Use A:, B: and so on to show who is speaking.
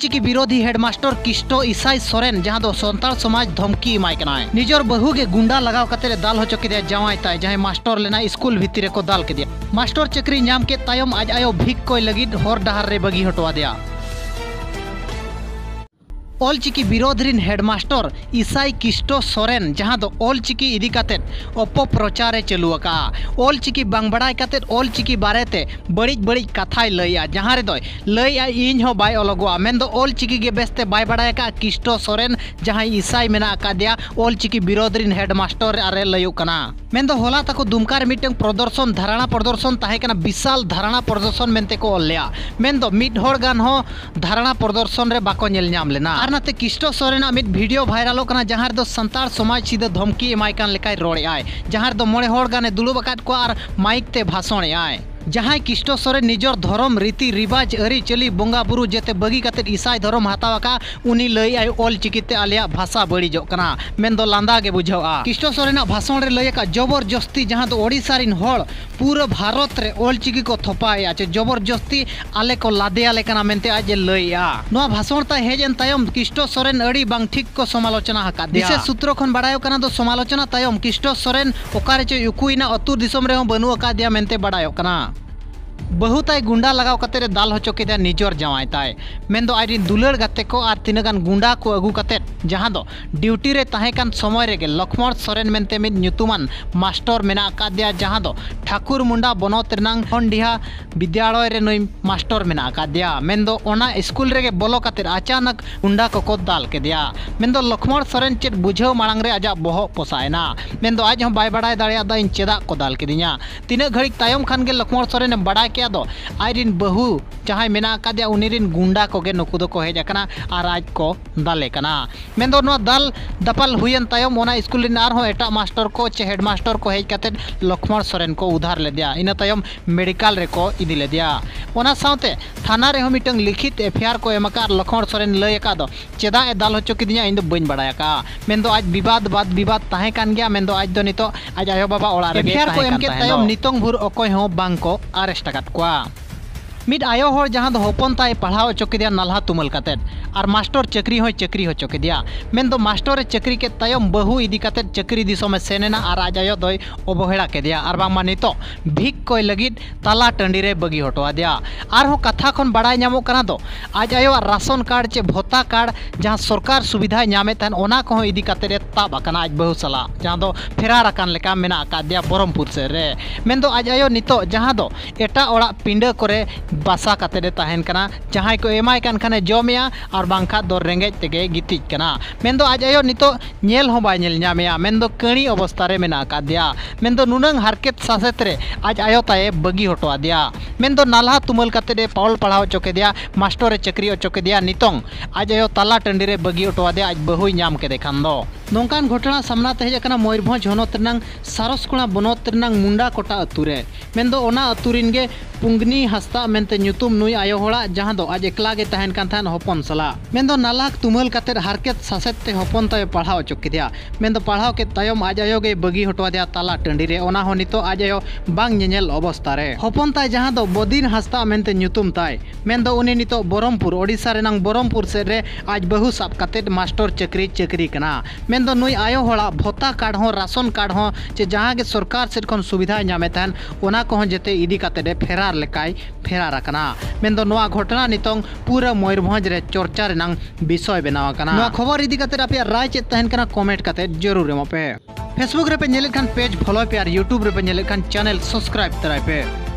A: ऑलचिकी विरोधी हेडमास्टर किस्टो इसाई सोरेन जहां दो संताल समाज धमकी एमाय कनाय निजर बहु के गुंडा लगाव कते दाल होचो केदिया जावाय ताय जहां मास्टर लेना स्कूल भितरे को दाल केदिया मास्टर चक्री नाम के तायम आज आयो भिक कोय लगिद हर डहार रे बगी हटवा दिया ऑलचिकी विरोध रिन हेडमास्टर इसाई किस्टो सोरेन जहां दो ऑलचिकी इदी कातेद अपप्रचारे चलुआका ऑलचिकी बांग बड़ाय कातेद ऑलचिकी बारेते बड़ी बड़ी कथाय लैया जहां रे दो लैया इन हो बाय अलगवा मेन दो ऑलचिकी गे बेस्ते बाय बड़ाय का किस्टो सोरेन जहां इसाई मेना कादिया ऑलचिकी विरोध रिन हेडमास्टर आरे लयु कना मेन दो होला ताको दुमकार मिटंग प्रदर्शन धारणा प्रदर्शन ताहे कना विशाल धारणा प्रदर्शन मेनते को ओलया मेन दो मिड होड़ गान हो धारणा प्रदर्शन रे बाको नेल नाम लेना नाते किस्टो सोरेना मिड वीडियो वायरल कना जहां दो संताल समाज सीधा धमकी एमाय कान लेकाय रोड़े आय जहां दो मोड़े होड़ गाने दुलुब अकाद को आर माइक ते भाषण आय जहां किस्टो सोरेन निजर धर्म रीति रिवाज अरी चली बोंगा बुरु जेते बगी काते ईसाई धर्म हतावाका उनी लई आय ऑलचिकीते आलिया भाषा बड़ीजो कना मेन दो लांदा गे बुझावा किस्टो सोरेना भाषण रे लयका जबरदस्ती जहां दो ओडिसा रिन होड़ पूरा भारत रे ऑलचिकी को थोपाय आचे जबरदस्ती आले को लादे आले कना मेनते आज लईया नोआ भाषण ता हेजेन तायम किस्टो सोरेन अड़ी बांग ठीक को समालोचना हका विशेष सूत्र खन बड़ायो कना दो समालोचना तायम किस्टो सोरेन ओकारे चे युकुइना अतुर दिसम रे बनु का दिया मेनते बड़ायो कना बहुताय गुंडा लगाव कते दाल होचो केदा निजर जावाय ताय मेन दो आइडिन दुलड़ गाते को आर तिनगान गुंडा को अगु कते जहां दो ड्यूटी रे ताहे कान समय रे गे लक्ष्मण सोरेन मेनते मिद न्युतुमान मास्टर मेना का दिया जहां दो ठाकुर मुंडा बनोत रनांग हंडिहा विद्यालय रे नई मास्टर मेना का दिया मेन दो ओना स्कूल रे गे बोलो कते अचानक गुंडा को दाल के दिया मेन दो लक्ष्मण सोरेन चेद बुझाव मांग रे आजा बहो पोसायना मेन दो आज हम बाय बड़ाय दाड़िया दा इन चेदा को दाल के दिया तिना घड़ी तायम खान गे लक्ष्मण सोरेन बड़ा के दो आइरिन बहु जहां मेना कादिया उनिरिन गुंडा को गे नुकु दो को हेज कना आर आज को दाले कना मेन दो नो दाल दपल हुयन तायम ओना स्कूल रिन आर हो एटा मास्टर को चे हेडमास्टर को हेज कते लक्ष्मण सोरेन को उधार ले दिया इन तायम मेडिकल रे को इदी ले दिया ओना साथे थाना रे हो मिटंग लिखित एफआईआर को एमका लक्ष्मण सोरेन लय का दो चेदा ए दाल होचो किदिया इन दो बइन बड़ाया का मेन दो आज विवाद बाद विवाद ताहे कान गया मेन दो आज दो नितो आज आयो बाबा ओला रे एफआईआर को एमके तायम नितंग भुर अकोय हो बांग को अरेस्ट कात को मिड आयो होर जहां दो होपन ताय पढ़ाओ चोकेदिया नालहा तुमल काते और मास्टर चक्री हो चोकेदिया मेन दो मास्टर चक्री के तायम बहु इदी काते चक्री दिसोम सेनेना और आज आयो दोय अवहेला केदिया और बांगमा नितो भिक कोय लगिद ताला टंडी रे बगी हटवा दिया और हो कथा खन बड़ाय नामो कना दो आज आयो राशन कार्ड चे भोता कार्ड जहां सरकार सुविधा नामे तहन ओना को इदी काते रे ताब अकना आज बहु सला जहां दो फेरार अकान लेका मेना का दिया बरमपुर से रे मेन दो आज आयो नितो जहां दो एटा ओड़ा पिंडा करे बासा काते तहन कना जहां को एमाय कान खाने जमिया और बांखा दो रेंगेज तेगे गितिज कना मेन दो आज आयो नितो नेल हो बाय नेल नामेया मेन दो कणी अवस्था रे मेना का दिया मेन दो नुनंग हारकेत सासेत रे आज आयो ताए बगी हटवा दिया मेन दो नालहा तुमल काते रे पावल पढ़ाओ चोके दिया मास्टर चक्री चोके दिया नितोंग आज आयो ताला टंडी रे बगी हटवा दिया आज बहु नाम के देखान दो नोंकान घटना सामना ते हेज मयूरभंज हनत रनांग सारसकोड़ा बनत रनांग मुंडा कोटा अतुरे मेन दो ओना अतुरिन गे पुंगनी हस्ता मेनते ᱧᱩᱛᱩᱢ नुई आयो होड़ा जहां दो आज एकला गे तहन कान थान होपन सला मेन दो नालाक तुमल काते हारकेत सासेत ते होपन ताय पढ़ाओ चोक दिया मेन दो पढ़ाओ के तायम आज आयो गे बगी हटवा दिया ताला टंडी रे ओना हो नितो आज आयो बांग नेनेल अवस्था रे होपन ताय जहां दो बदिन हस्ता मेनते ᱧᱩᱛᱩᱢ ताय मेन दो उनी नितो बरमपुर ओडिसा रेनांग बरमपुर से रे आज बहु साब काते मास्टर चक्री कना मेन दो नुई आयो होड़ा भोता कार्ड हो राशन कार्ड हो जे जहां गे सरकार से खन सुविधा नामे तहन ओना को जेते इदी काते रे फेरार लेकाय फेरार कना मेन दो नोआ घटना नितोंग पूरा मयूरभंज रे चर्चा रेनांग विषय बनावा कना नोआ खबर इदी काते आपे राय चे तहन कना कमेंट काते जरूर एमो पे फेसबुक रे पे नेले खान पेज फॉलो पे और यूट्यूब रे पे नेले खान चैनल सब्सक्राइब तराय पे।